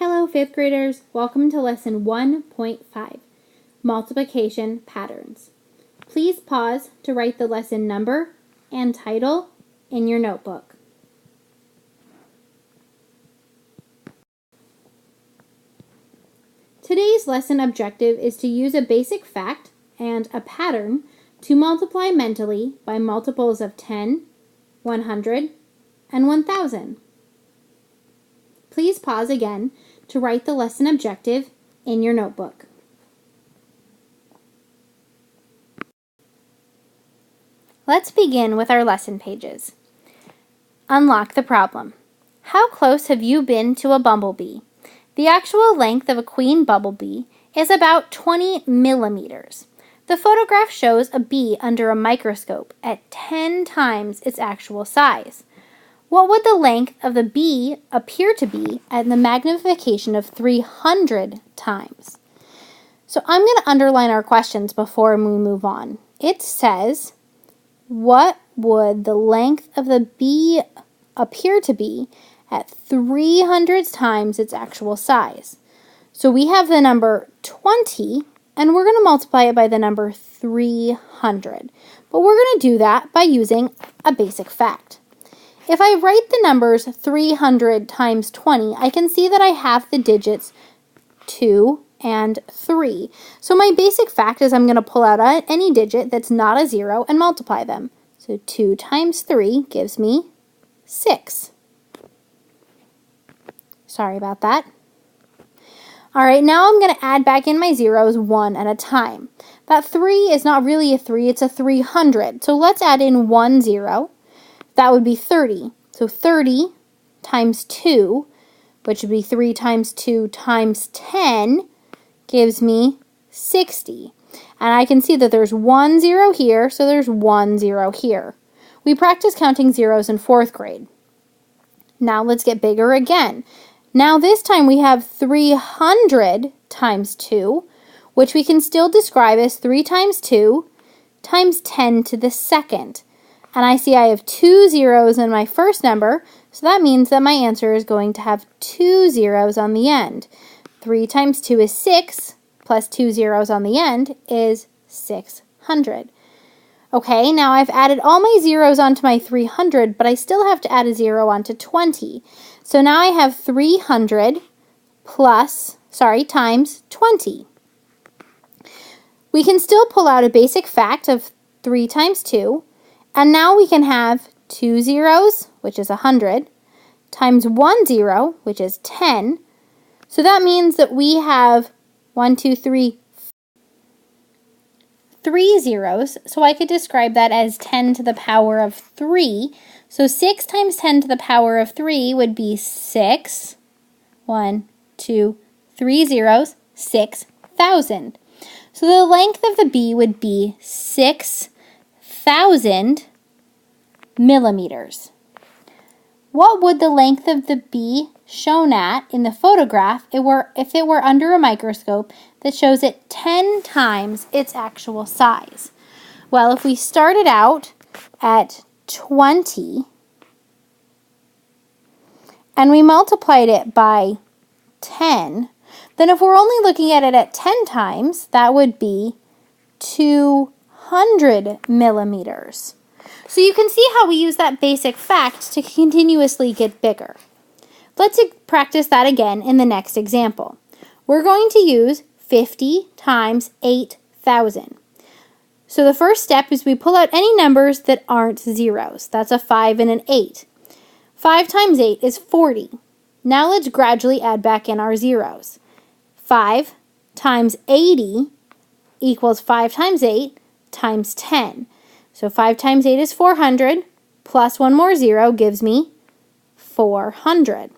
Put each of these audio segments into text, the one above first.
Hello, 5th graders. Welcome to lesson 1.5, Multiplication Patterns. Please pause to write the lesson number and title in your notebook. Today's lesson objective is to use a basic fact and a pattern to multiply mentally by multiples of 10, 100, and 1000. Please pause again to write the lesson objective in your notebook. Let's begin with our lesson pages. Unlock the problem. How close have you been to a bumblebee? The actual length of a queen bumblebee is about 20 millimeters. The photograph shows a bee under a microscope at 10 times its actual size. What would the length of the bee appear to be at the magnification of 300 times? So I'm going to underline our questions before we move on. It says, what would the length of the bee appear to be at 300 times its actual size? So we have the number 20, and we're going to multiply it by the number 300. But we're going to do that by using a basic fact. If I write the numbers 300 times 20, I can see that I have the digits 2 and 3. So my basic fact is I'm going to pull out any digit that's not a 0 and multiply them. So 2 times 3 gives me 6. Sorry about that. All right, now I'm going to add back in my zeros one at a time. That 3 is not really a 3, it's a 300. So let's add in 1 0. That would be 30. So 30 times 2, which would be 3 times 2 times 10, gives me 60. And I can see that there's 1 0 here, so there's 1 0 here. We practice counting zeros in 4th grade. Now let's get bigger again. Now this time we have 300 times 2, which we can still describe as 3 times 2 times 10 to the second. And I see I have 2 zeros in my first number, so that means that my answer is going to have 2 zeros on the end. 3 times 2 is 6, plus 2 zeros on the end is 600. Okay, now I've added all my zeros onto my 300, but I still have to add a 0 onto 20. So now I have 300 times 20. We can still pull out a basic fact of 3 times 2, and now we can have 2 zeros, which is 100, times 1 0, which is 10. So that means that we have 3 zeros. So I could describe that as 10 to the power of 3. So 6 times 10 to the power of 3 would be 6. 1, 2, 3 zeros, 6,000. So the length of the bee would be 6,000 millimeters. What would the length of the bee shown at in the photograph if it were under a microscope that shows it 10 times its actual size? Well, if we started out at 20 and we multiplied it by 10, then if we're only looking at it at 10 times, that would be 200 millimeters. So you can see how we use that basic fact to continuously get bigger. Let's practice that again in the next example. We're going to use 50 times 8,000. So the first step is we pull out any numbers that aren't zeros. That's a 5 and an 8. 5 times 8 is 40. Now let's gradually add back in our zeros. 5 times 80 equals 5 times 8 times 10. So 5 times 8 is 400, plus one more 0 gives me 400.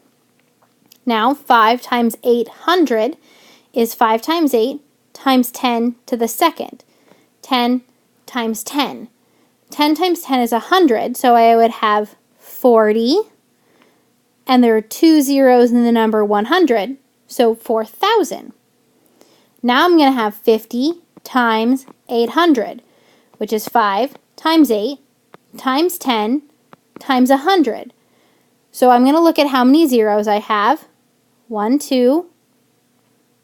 Now 5 times 800 is 5 times 8 times 10 to the second. 10 times 10. 10 times 10 is 100, so I would have 40. And there are 2 zeros in the number 100, so 4,000. Now I'm going to have 50 times 800, which is 5 times 8 times 10 times 100. So I'm going to look at how many zeros I have. 1, 2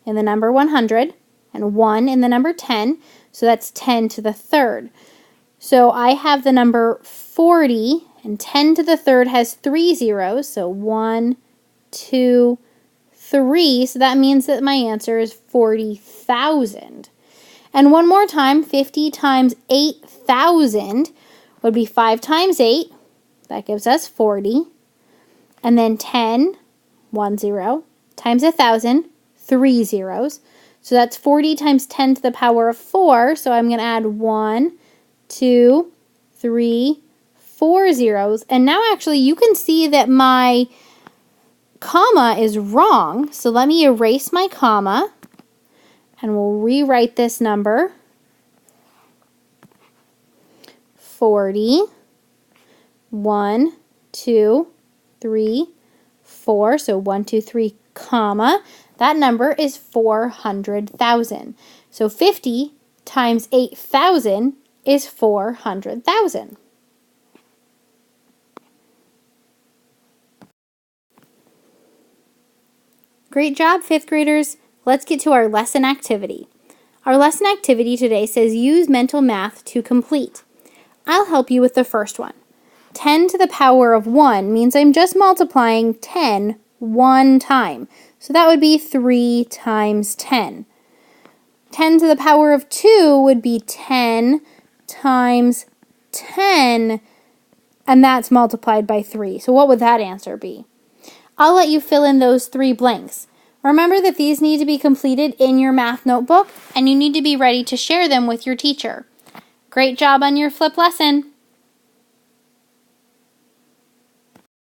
in the number 100, and 1 in the number 10, so that's 10 to the third. So I have the number 40, and 10 to the third has 3 zeros, so 1, 2, 3, so that means that my answer is 40,000. And one more time, 50 times 8,000 would be 5 times 8, that gives us 40, and then 10, 1 0, times 1,000, 3 zeros, so that's 40 times 10 to the power of 4, so I'm going to add 1, 2, 3, 4 zeros, and now actually you can see that my comma is wrong, so let me erase my comma, and we'll rewrite this number. 40, 1, 2, 3, 4, so 1, 2, 3, comma, that number is 400,000. So 50 times 8,000 is 400,000. Great job, 5th graders. Let's get to our lesson activity. Our lesson activity today says use mental math to complete. I'll help you with the first one. 10 to the power of 1 means I'm just multiplying 10 one time. So that would be 3 times 10. 10 to the power of 2 would be 10 times 10, and that's multiplied by 3. So what would that answer be? I'll let you fill in those 3 blanks. Remember that these need to be completed in your math notebook, and you need to be ready to share them with your teacher. Great job on your flip lesson!